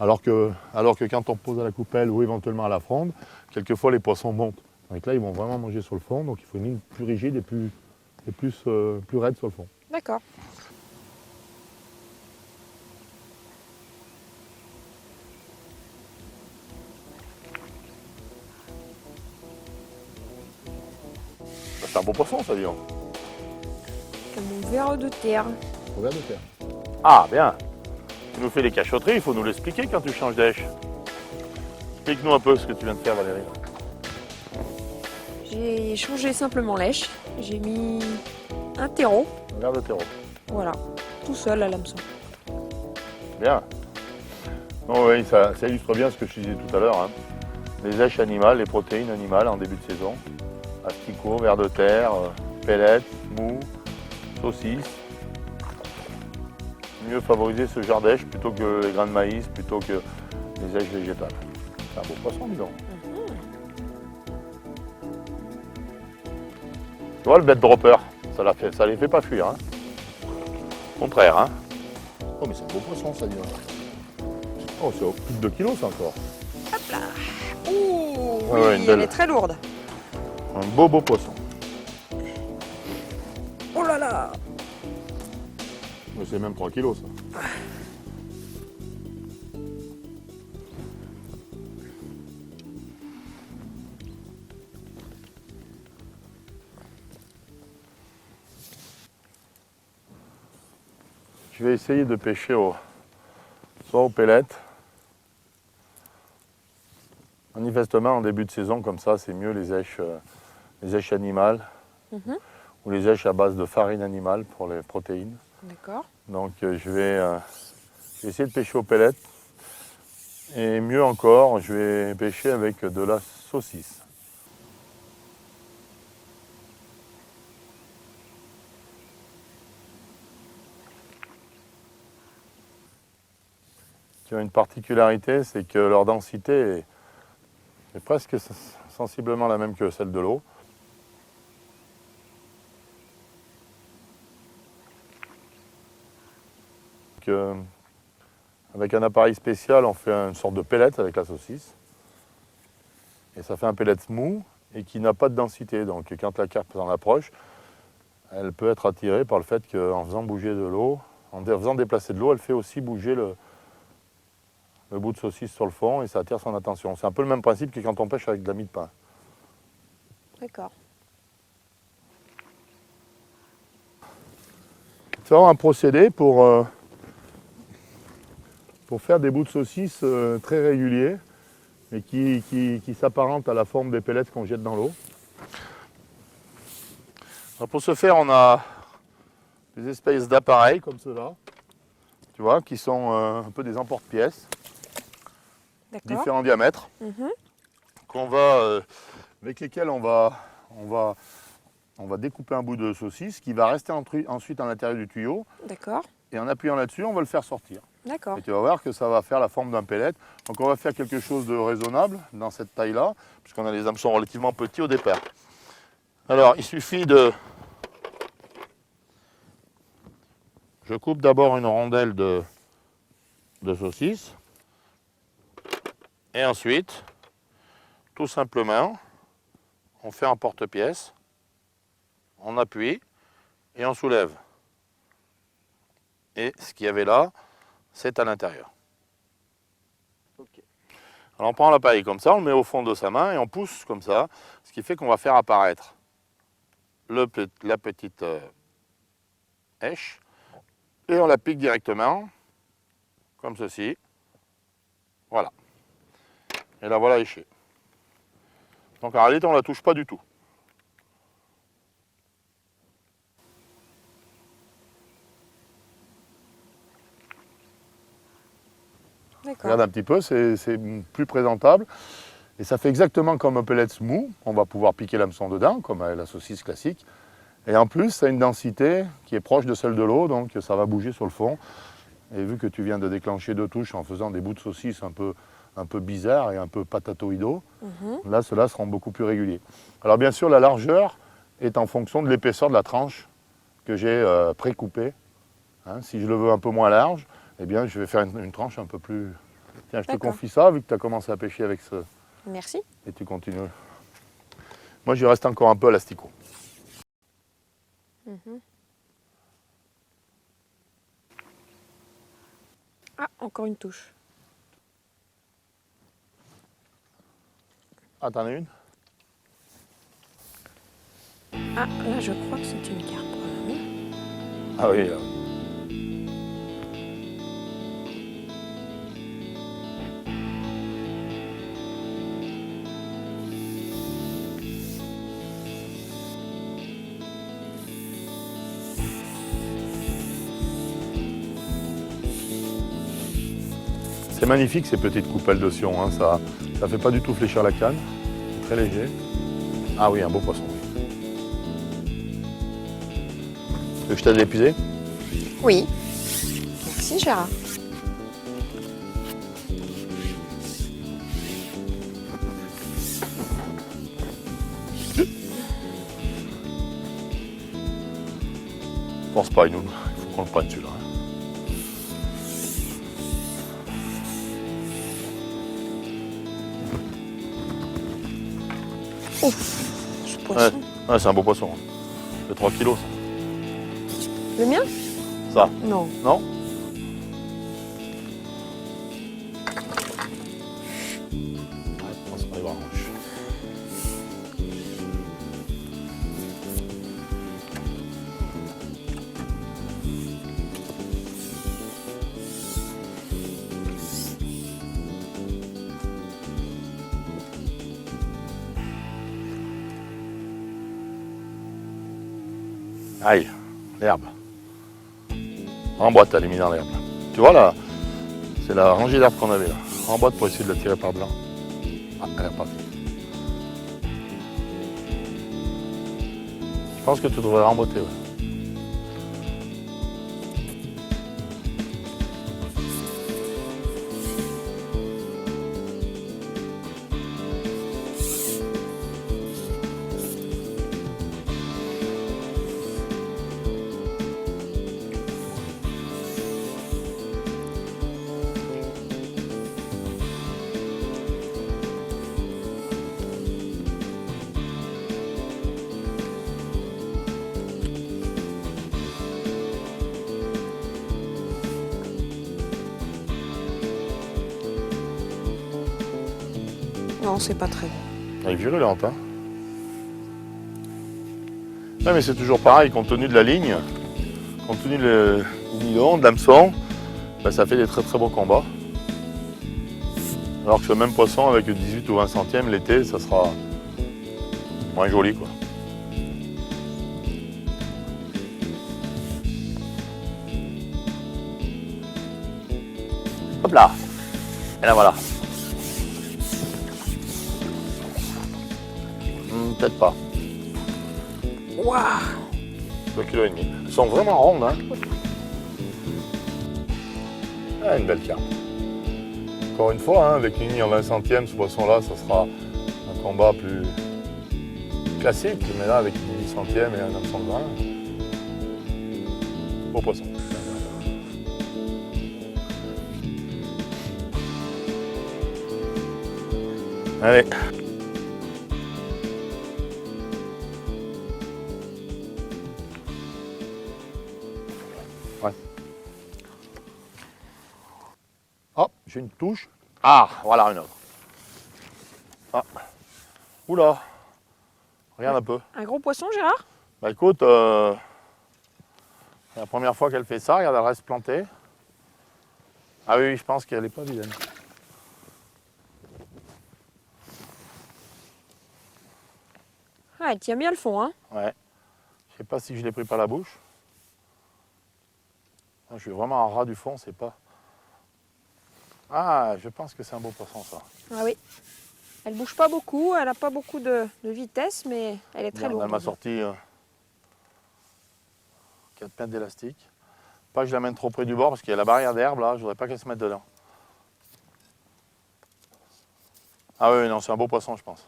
Alors que quand on pose à la coupelle ou éventuellement à la fronde, quelquefois les poissons montent. Donc là, ils vont vraiment manger sur le fond, donc il faut une ligne plus rigide et plus raide sur le fond. D'accord. C'est un beau poisson, ça, dit donc. Comme mon verre de terre. Regarde de terre. Ah, bien. Tu nous fais les cachotteries, il faut nous l'expliquer quand tu changes d'èche. Explique-nous un peu ce que tu viens de faire, Valérie. J'ai changé simplement l'èche. J'ai mis un terreau. Un verre de terreau. Voilà. Tout seul à l'hameçon. Bien. Non, oui, ça illustre bien ce que je disais tout à l'heure. Hein. Les èches animales, les protéines animales en début de saison. Asticots, vers de terre, pellets, mou, saucisses. Mieux favoriser ce genre d'èche plutôt que les grains de maïs, plutôt que les èches végétales. C'est un beau poisson, dis donc. Tu vois le bed dropper, ça les fait pas fuir. Hein. Au contraire. Hein. Oh, mais c'est un beau poisson, ça, dis donc. Oh, c'est plus de 2 kilos, ça, encore. Hop là. Ouh, Ouais, ouais, une oui, belle. elle est très lourde. Un beau poisson. Oh là là. Mais c'est même 3 kilos, ça. Je vais essayer de pêcher soit aux pellettes. Manifestement, en début de saison, comme ça, c'est mieux les èches animales. ou les èches à base de farine animale pour les protéines. D'accord. Donc je vais essayer de pêcher au pellet. Et mieux encore, je vais pêcher avec de la saucisse. Qui a une particularité, c'est que leur densité est presque sensiblement la même que celle de l'eau. Avec un appareil spécial, on fait une sorte de pellet avec la saucisse. Et ça fait un pellet mou et qui n'a pas de densité. Donc quand la carpe s'en approche, elle peut être attirée par le fait qu'en faisant bouger de l'eau, en faisant déplacer de l'eau, elle fait aussi bouger le bout de saucisse sur le fond et ça attire son attention. C'est un peu le même principe que quand on pêche avec de la mie de pain. D'accord. C'est vraiment un procédé pour faire des bouts de saucisse très réguliers et qui s'apparentent à la forme des pellets qu'on jette dans l'eau. Pour ce faire, on a des espèces d'appareils comme ceux-là, tu vois, qui sont un peu des emporte-pièces, différents diamètres, avec lesquels on va découper un bout de saucisse qui va rester ensuite à l'intérieur du tuyau. D'accord. Et en appuyant là-dessus, on va le faire sortir. D'accord. Et tu vas voir que ça va faire la forme d'un pellet. Donc on va faire quelque chose de raisonnable dans cette taille-là, puisqu'on a les hameçons relativement petits au départ. Alors il suffit de... Je coupe d'abord une rondelle de saucisse. Et ensuite, tout simplement, on fait un porte-pièce, on appuie et on soulève. Et ce qu'il y avait là, c'est à l'intérieur. Okay. Alors on prend l'appareil comme ça, on le met au fond de sa main et on pousse comme ça, ce qui fait qu'on va faire apparaître la petite èche et on la pique directement, comme ceci. Voilà. Et la voilà échée. Donc en réalité, on ne la touche pas du tout. Regarde un petit peu, c'est plus présentable. Et ça fait exactement comme un pellet mou. On va pouvoir piquer l'hameçon dedans, comme la saucisse classique. Et en plus, ça a une densité qui est proche de celle de l'eau, donc ça va bouger sur le fond. Et vu que tu viens de déclencher 2 touches en faisant des bouts de saucisse un peu bizarres et un peu patatoïdaux, là, ceux-là seront beaucoup plus réguliers. Alors bien sûr, la largeur est en fonction de l'épaisseur de la tranche que j'ai pré-coupée. Hein, si je le veux un peu moins large, eh bien, je vais faire une tranche un peu plus... Tiens, je te confie ça, vu que tu as commencé à pêcher avec ce... Merci. Et tu continues. Moi, j'y reste encore un peu à l'asticot. Ah, encore une touche. Ah, t'en as une? Ah, là, je crois que c'est une carpe. Ah oui, là. C'est magnifique ces petites coupelles de sion, hein. Ça fait pas du tout fléchir la canne, c'est très léger. Ah oui, un beau poisson. Tu veux que je t'aide à l'épuiser? Oui. Merci Gérard. Force pas, il faut qu'on le prenne celui-là. Ouf, ce poisson. Ouais, c'est un beau poisson. C'est 3 kilos ça. Le mien? Ça? Non. Non? On se met dans la hanche. Aïe, l'herbe. Remboîte, elle est mise dans l'herbe. Tu vois là, c'est la rangée d'herbe qu'on avait là. Remboîte pour essayer de la tirer par devant. Ah, elle est repartie. Je pense que tu devrais remboîter, ouais. Non, c'est pas très bon. Elle est virulente, hein. Ouais, mais c'est toujours pareil, compte tenu de la ligne, compte tenu du nylon, de l'hameçon, ben, ça fait des très très beaux combats. Alors que ce même poisson avec 18 ou 20 centièmes l'été, ça sera moins joli, quoi. Hop là. Et là voilà. Peut-être pas. Waouh! 2,5 kg. Elles sont vraiment rondes, hein. Ah, une belle carpe. Encore une fois, hein, avec une ligne en 20 centièmes, ce poisson-là, ça sera un combat plus classique. Mais là, avec 18 centièmes et un hameçon de 20, beau poisson. Allez. Ouais. Hop, j'ai une touche. Ah, voilà une autre. Ah. Oula. Regarde un peu. Un gros poisson, Gérard? Bah écoute, c'est la première fois qu'elle fait ça. Regarde, elle reste plantée. Ah oui, je pense qu'elle n'est pas vilaine. Ah, elle tient bien le fond, hein? Ouais. Je sais pas si je l'ai pris par la bouche. Je suis vraiment en ras du fond, c'est pas. Ah, je pense que c'est un beau poisson, ça. Ah oui. Elle bouge pas beaucoup, elle a pas beaucoup de vitesse, mais elle est très Regarde, lourde. elle m'a sorti 4 mètres d'élastique. Pas que je l'amène trop près du bord parce qu'il y a la barrière d'herbe là, je voudrais pas qu'elle se mette dedans. Ah oui, non, c'est un beau poisson, je pense.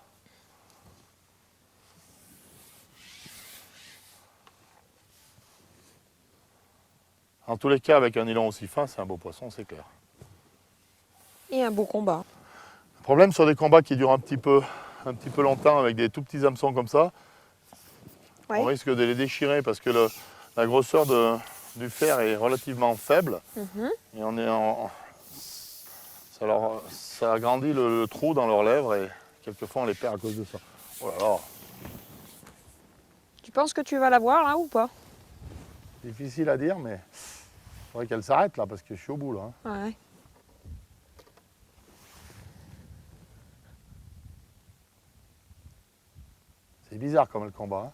En tous les cas, avec un nylon aussi fin, c'est un beau poisson, c'est clair. Et un beau combat. Le problème sur des combats qui durent un petit peu longtemps avec des tout petits hameçons comme ça, Ouais. on risque de les déchirer parce que la grosseur du fer est relativement faible. Et on est ça agrandit le trou dans leurs lèvres et quelquefois on les perd à cause de ça. Oh là là, Tu penses que tu vas la voir là ou pas? difficile à dire, mais il faudrait qu'elle s'arrête là parce que je suis au bout là. Hein. Ouais. C'est bizarre comme elle combat. Hein.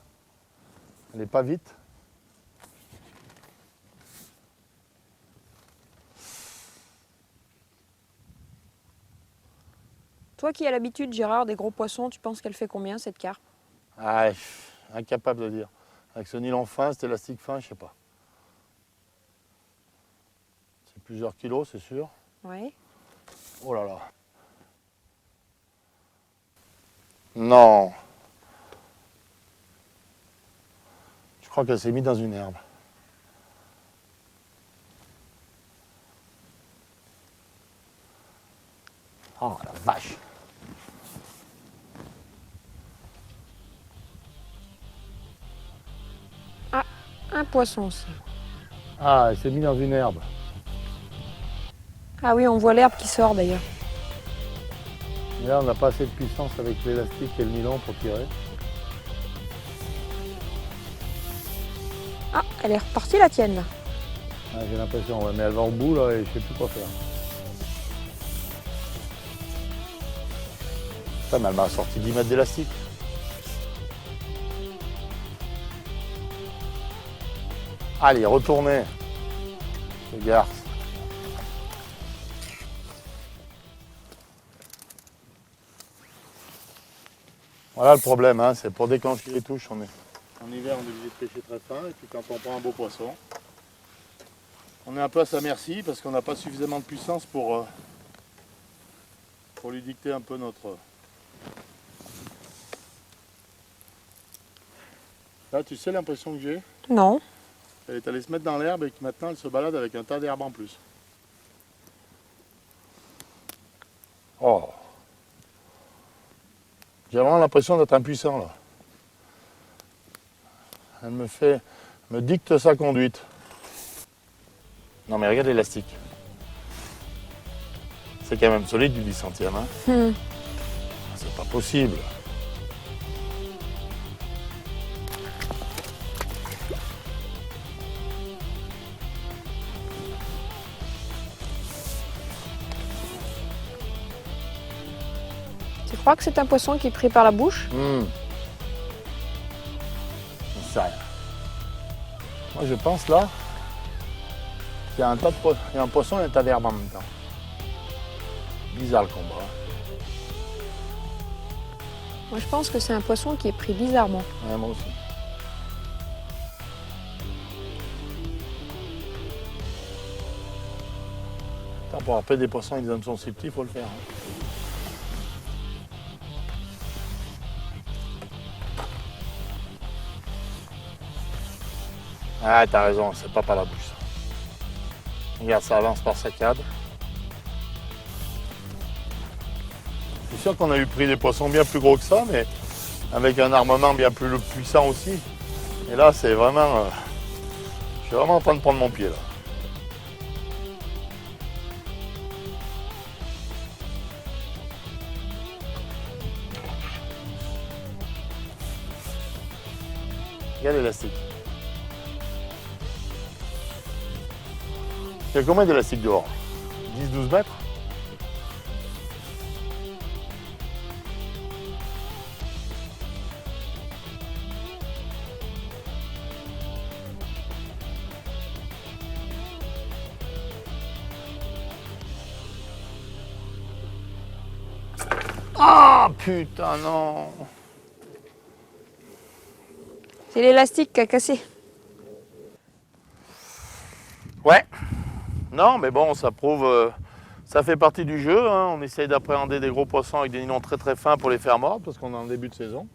Elle n'est pas vite. Toi qui as l'habitude, Gérard, des gros poissons, tu penses qu'elle fait combien cette carpe? Ah, incapable de dire. Avec ce nylon fin, cet élastique fin, je sais pas. C'est plusieurs kilos, c'est sûr. Ouais. Oh là là. Non. Je crois qu'elle s'est mise dans une herbe. Oh la vache. Ah, un poisson aussi. Ah, elle s'est mise dans une herbe. Ah oui, on voit l'herbe qui sort d'ailleurs. Et là, on n'a pas assez de puissance avec l'élastique et le nylon pour tirer. Ah, elle est repartie la tienne là. Ah, j'ai l'impression, ouais, mais elle va au bout là et je sais plus quoi faire. Putain, mais elle m'a sorti 10 mètres d'élastique. Allez, retournez. Les garces. Voilà le problème, hein, c'est pour déclencher les touches, en hiver on est obligé de pêcher très fin, et puis quand on prend un beau poisson, on est un peu à sa merci parce qu'on n'a pas suffisamment de puissance pour lui dicter un peu notre... Là, tu sais l'impression que j'ai? Non. Elle est allée se mettre dans l'herbe et que maintenant elle se balade avec un tas d'herbe en plus. Oh! J'ai vraiment l'impression d'être impuissant là. Elle me dicte sa conduite. Non mais regarde l'élastique. C'est quand même solide du 10 centièmes. Hein. C'est pas possible. Tu crois que c'est un poisson qui est pris par la bouche? Je sais rien. Moi je pense là qu'il y a un poisson et un tas d'herbe en même temps. Bizarre le combat. Moi, je pense que c'est un poisson qui est pris bizarrement. Ouais, moi aussi. Putain, pour appeler des poissons avec des hameçons si petits, il faut le faire. Hein. Ah, t'as raison, c'est pas par la bouche. Regarde, ça avance par saccades. Je suis sûr qu'on a eu pris des poissons bien plus gros que ça, mais avec un armement bien plus puissant aussi. Et là, c'est vraiment... je suis vraiment en train de prendre mon pied, là. Regarde l'élastique. Il y a combien d'élastiques dehors? 10-12 mètres? Ah putain non! C'est l'élastique qui a cassé. Ouais. Non, mais bon, ça prouve, ça fait partie du jeu. Hein. On essaye d'appréhender des gros poissons avec des nylons très très fins pour les faire mordre parce qu'on est en début de saison.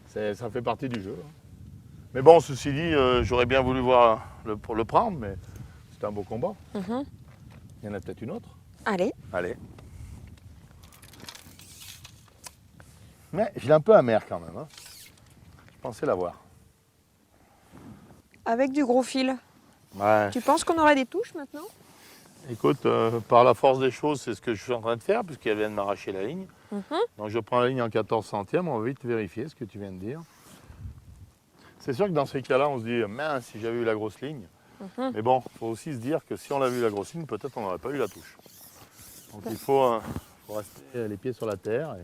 Ça fait partie du jeu. Hein. Mais bon, ceci dit, j'aurais bien voulu voir pour le prendre, mais c'est un beau combat. Il y en a peut-être une autre. Allez. Allez. Mais je l'ai un peu amer quand même. Hein. Je pensais l'avoir. Avec du gros fil. Ouais. Tu penses qu'on aurait des touches maintenant? Écoute, par la force des choses, c'est ce que je suis en train de faire, puisqu'elle vient de m'arracher la ligne. Donc je prends la ligne en 14 centièmes, on va vite vérifier ce que tu viens de dire. C'est sûr que dans ces cas-là, on se dit, mince, si j'avais eu la grosse ligne. Mais bon, il faut aussi se dire que si on avait eu la grosse ligne, peut-être on n'aurait pas eu la touche. Donc il faut rester les pieds sur la terre.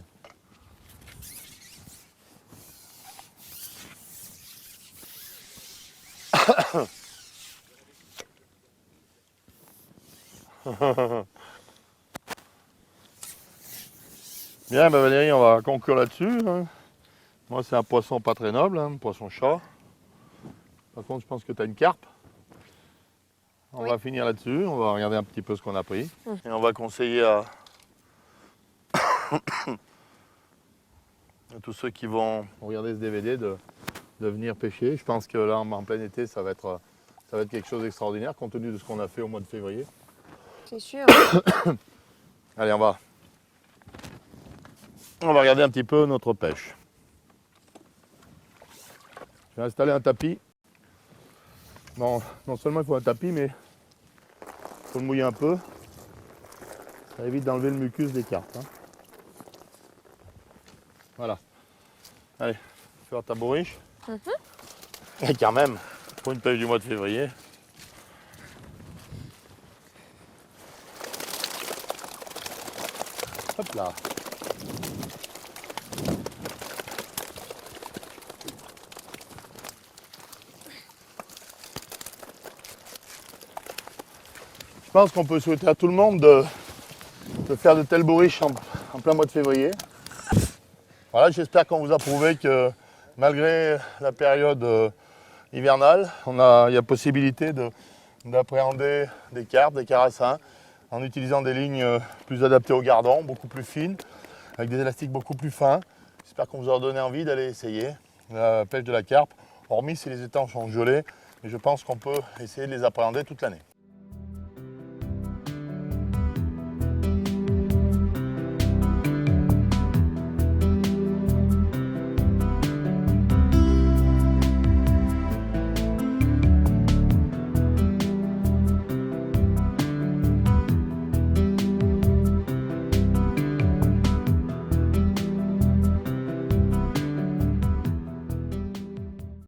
Bien, ben Valérie, on va conclure là-dessus. Hein. Moi, c'est un poisson pas très noble, un poisson-chat. Par contre, je pense que tu as une carpe. On va finir là-dessus, on va regarder un petit peu ce qu'on a pris. Et on va conseiller à tous ceux qui vont regarder ce DVD de venir pêcher. Je pense que là, en plein été, ça va être quelque chose d'extraordinaire compte tenu de ce qu'on a fait au mois de février. C'est sûr. Allez, on va regarder un petit peu notre pêche. Je vais installer un tapis. Non seulement il faut un tapis, mais il faut le mouiller un peu. Ça évite d'enlever le mucus des carpes. Hein. Voilà. Allez, tu vois ta bourriche. Et quand même, pour une pêche du mois de février. Hop là. Je pense qu'on peut souhaiter à tout le monde de faire de tels bourriches en plein mois de février. Voilà, j'espère qu'on vous a prouvé que malgré la période hivernale, il y a possibilité d'appréhender des carpes, des carassins, en utilisant des lignes plus adaptées au gardon, beaucoup plus fines, avec des élastiques beaucoup plus fins. J'espère qu'on vous a donné envie d'aller essayer la pêche de la carpe, hormis si les étangs sont gelés, mais je pense qu'on peut essayer de les appréhender toute l'année.